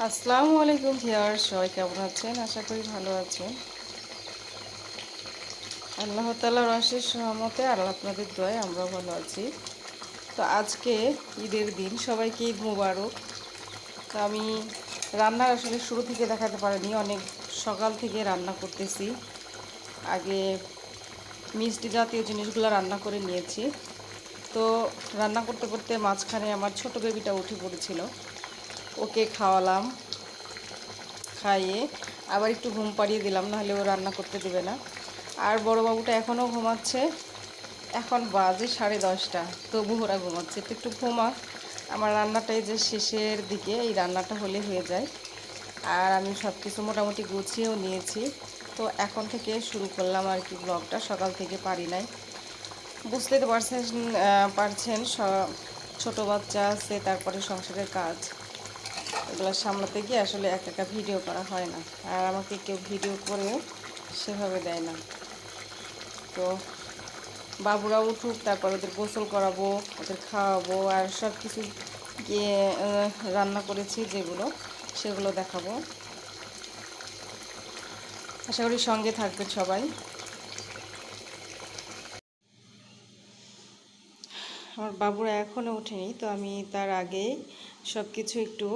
আসসালামু আলাইকুম ভিউয়ার্স, সবাই কেমন আছেন? আশা করি ভালো আছেন। আল্লাহ তাআলার অশেষ রহমতে আর আপনাদের দয়ায় আমরা ভালো আছি। তো আজকে ঈদের দিন, সবাইকে ঈদ মুবারক। তো আমি রান্নার আসলে শুরু থেকে দেখাতে পারিনি, অনেক সকাল থেকে রান্না করতেছি। আগে মিষ্টি জাতীয় জিনিসগুলো রান্না করে নিয়েছি। তো রান্না করতে করতে মাঝখানে আমার ছোট বেবিটা উঠে পড়েছিল, ওকে খাওয়ালাম, খাইয়ে আবার একটু ঘুম পাড়িয়ে দিলাম, নাহলে ও রান্না করতে দেবে না। আর বড় বাবুটা এখনও ঘুমাচ্ছে, এখন বাজে 10:30, তবু ওরা ঘুমাচ্ছে। তো একটু ঘুমা, আমার রান্নাটাই যে শেষের দিকে, এই রান্নাটা হলে হয়ে যায়। আর আমি সব কিছু মোটামুটি গুছিয়েও নিয়েছি। তো এখন থেকে শুরু করলাম আর কি ব্লগটা, সকাল থেকে পারি নাই। বুঝতেই তো পারছেন ছোটো বাচ্চা আছে, তারপরে সংসারের কাজ, এগুলো সামলাতে গিয়ে আসলে একা একা ভিডিও করা হয় না। আর আমাকে কেউ ভিডিও করেও সেভাবে দেয় না। তো বাবুরা উঠুক, তারপর ওদের গোসল করাবো, ওদের খাওয়াবো, আর সব কিছু গিয়ে রান্না করেছি যেগুলো, সেগুলো দেখাবো। আশা করি সঙ্গে থাকবেন সবাই। আমার বাবুরা এখনও ওঠেনি, তো আমি তার আগেই সব কিছু একটু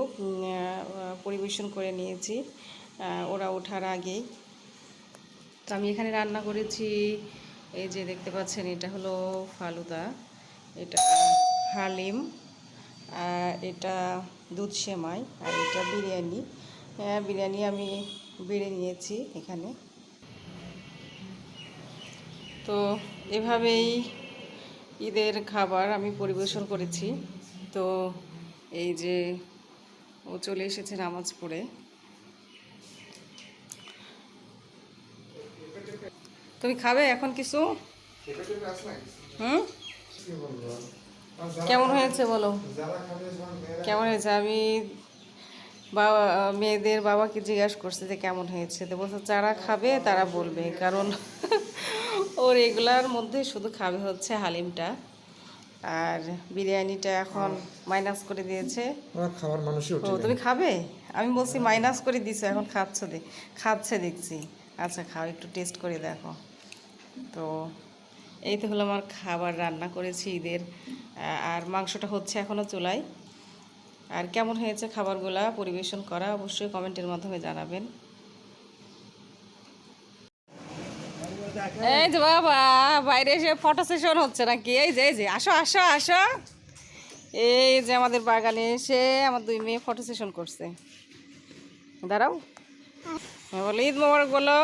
পরিবেশন করে নিয়েছি ওরা ওঠার আগেই। তো আমি এখানে রান্না করেছি, এই যে দেখতে পাচ্ছেন, এটা হলো ফালুদা, এটা হালিম, আর এটা দুধ সেমাই, আর এটা বিরিয়ানি। বিরিয়ানি আমি বেড়ে নিয়েছি এখানে। তো এভাবেই ঈদের খাবার আমি পরিবেশন করেছি। তো এই যে ও চলে এসেছে নামাজ পড়ে। তুমি খাবে এখন কিছু? হুম, কেমন হয়েছে বলো, কেমন হয়েছে? আমি বাবা মেয়েদের বাবাকে জিজ্ঞাসা করছে যে কেমন হয়েছে, তো বলছে যারা খাবে তারা বলবে, কারণ ও রেগুলার মধ্যে শুধু খাবে হচ্ছে হালিমটা, আর বিরিয়ানিটা এখন মাইনাস করে দিয়েছে। খাবার মানুষই ও তুমি খাবে? আমি বলছি মাইনাস করে দিছো, এখন খাচ্ছে দেখছি। আচ্ছা খাও, একটু টেস্ট করে দেখো। তো এই তো হলো আমার খাবার, রান্না করেছি ঈদের। আর মাংসটা হচ্ছে এখনও চুলায়। আর কেমন হয়েছে খাবারগুলা পরিবেশন করা, অবশ্যই কমেন্টের মাধ্যমে জানাবেন। এই যে বাবা, বাইরে এসে ফটো সেশন হচ্ছে নাকি? এই যে আসো আসো আসো, এই যে আমাদের বাগানে এসে আমার দুই মেয়ে ফটো সেশন করছে। দাঁড়াও, বলো ঈদ মোবারক, বলো।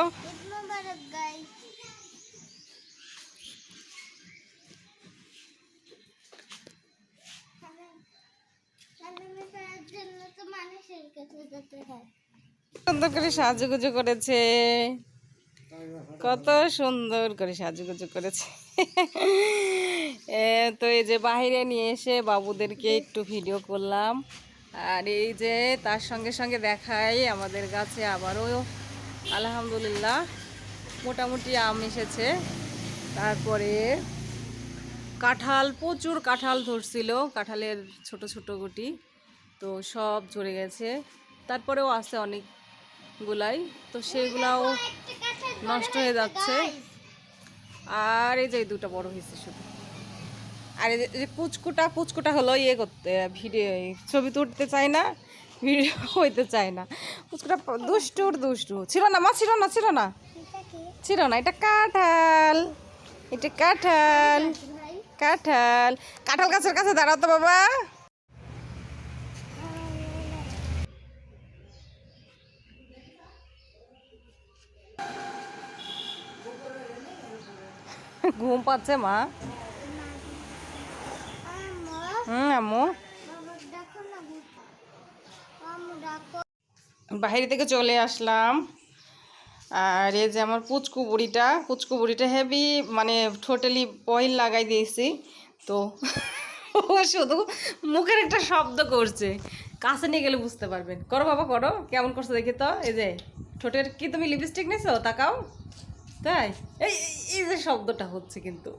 সুন্দর করে সাজুগুজু করেছে, কত সুন্দর করে সাজুগুজু করেছে। তো এই যে বাহিরে নিয়ে এসে বাবুদেরকে একটু ভিডিও করলাম। আর এই যে তার সঙ্গে সঙ্গে দেখাই, আমাদের গাছে আবারও আলহামদুলিল্লাহ মোটামুটি আম এসেছে। তারপরে কাঁঠাল, প্রচুর কাঁঠাল ধরছিল, কাঁঠালের ছোট ছোট গুটি, তো সব ঝরে গেছে। তারপরেও আছে অনেকগুলাই, তো সেগুলাও নষ্ট হয়ে যাচ্ছে। আর এই যে দুটো বড় হয়েছে শুধু। আর এই যে পুচকুটা হলো ইয়ে করতে, ভিডিও ছবি তুলতে চায় না, ভিডিও হইতে চায় না। পুচকুটা দুষ্টু ছিল না মা, ছিল না। এটা কাঁঠাল, এটা কাঁঠাল, কাঁঠাল। কাঁঠাল গাছের কাছে দাঁড়াও তো বাবা। ঘুম পাচ্ছে মা। আম্মু বাইরে থেকে চলে আসলাম। আর এই যে আমার পুচকু বুড়িটা হেভি, মানে টোটালি পয়েল লাগাই দিয়েছি। তো ও শুধু মুখের একটা শব্দ করছে, কাছে নিয়ে গেলে বুঝতে পারবেন। করো বাবা করো, কেমন করছে দেখি তো। এই যে ঠোঁটের কি তুমি লিপস্টিক নিয়েছো, তাকাও। তাই এই এই যে শব্দটা হচ্ছে কিন্তু।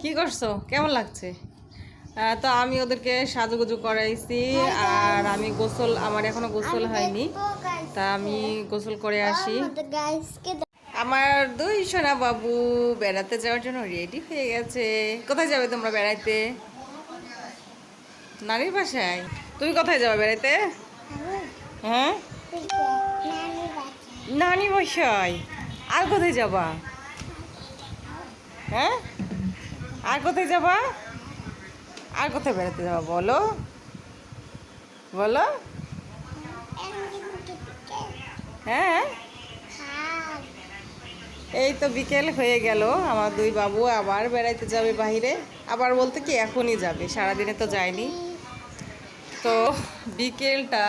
কি করছো? কেমন লাগছে? তো আমি ওদেরকে সাজুগুজু করাইছি আর আমি গোসল, আমার এখনো গোসল হয়নি, তা আমি গোসল করে আসি। আমার দুই সোনা বাবু বেড়াতে যাওয়ার জন্য রেডি হয়ে গেছে। কোথায় যাবে তোমরা বেড়াইতে? নানির বাসায়? তুমি কোথায় যাবে বেড়াইতে? হ্যাঁ, নানি বাসায়। আর কোথায় যাবা? হ্যাঁ, আর কোথায় যাবা? আর কোথায় বেড়াতে যাবা বলো, বলো। হ্যাঁ, এই তো বিকেল হয়ে গেল, আমার দুই বাবু আবার বেড়াইতে যাবে বাইরে। আবার বলতে কি এখনই যাবে, সারাদিনে তো যায়নি। তো বিকেলটা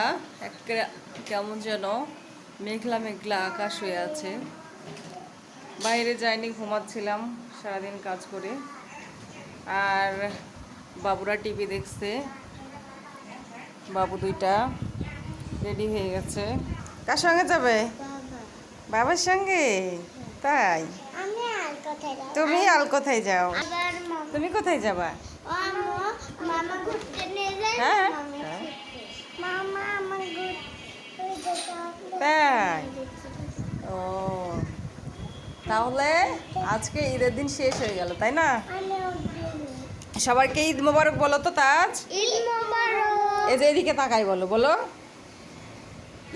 একটা কেমন যেন মেঘলা মেঘলা আকাশ হয়ে আছে। বাইরে যাইনি, ঘুমাচ্ছিলাম সারাদিন কাজ করে। আর বাবুরা টিভি দেখছে, বাবু দুইটা রেডি হয়ে গেছে। কার সঙ্গে যাবে? বাবার সঙ্গে? তাই? তুমি আর কোথায় যাও? তুমি কোথায় যাবা? হ্যাঁ, তাই? ও, তাহলে আজকে ঈদের দিন শেষ হয়ে গেল, তাই না? সবাইকে ঈদ মোবারক বলো তো তাজ। এই যে এদিকে তাকাই বলো, বলো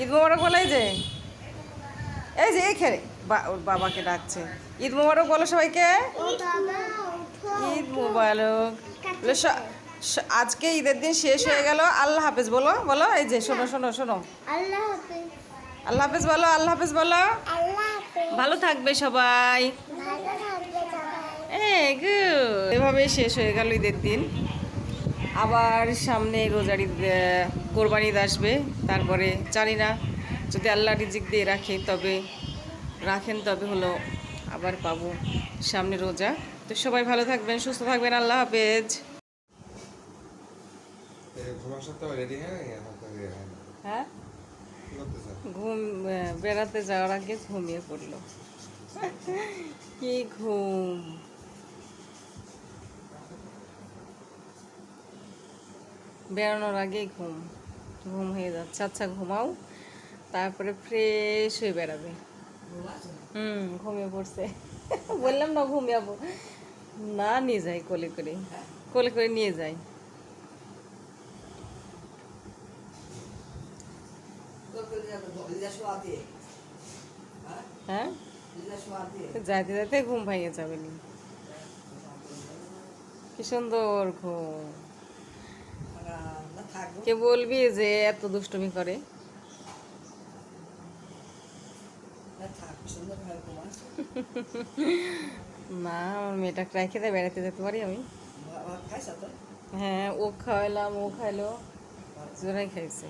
ঈদ মোবারক বলো। এই যে এখানে ওর বাবাকে ডাকছে। ঈদ মোবারক বলো সবাইকে। ঈদ মোবারক। আজকে ঈদের দিন শেষ হয়ে গেল, আল্লাহ হাফেজ বলো, বলো। এই যে শোনো শোনো শোনো, আল্লাহ হাফেজ বলো, আল্লাহ হাফেজ বলো। ভালো থাকবে সবাই। এভাবেই শেষ হয়ে গেল ঈদের দিন। আবার সামনে রোজার ঈদ, কোরবানি ঈদ আসবে। তারপরে জানি না, যদি আল্লাহ রিজিক দিয়ে রাখেন তবে হলো আবার পাবো সামনে রোজা। তো সবাই ভালো থাকবেন, সুস্থ থাকবেন। আল্লাহ হাফেজ। হ্যাঁ, ঘুম, বেড়াতে যাওয়ার আগে ঘুমিয়ে পড়লো। কি ঘুম! বেড়ানোর আগেই ঘুম ঘুম হয়ে যাচ্ছে। আচ্ছা ঘুমাও, তারপরে ফ্রেশ হয়ে বেড়াবে। ঘুমিয়ে পড়ছে। বললাম না ঘুমিয়াবো না, নিয়ে যাই কোলে করে, কোলে করে নিয়ে যাই। হ্যাঁ, যাইতে যাইতে ঘুম ভাইয়ে যাবে নি। কি সুন্দর ঘুম! কে বলবি যে এত দুষ্টুমি করে? না, আমার মেয়েটাকে রেখে দেয়, বেড়াতে যেতে পারি আমি। হ্যাঁ, ও খাওয়াইলাম, ও খাইলো, জোরাই খাইছে।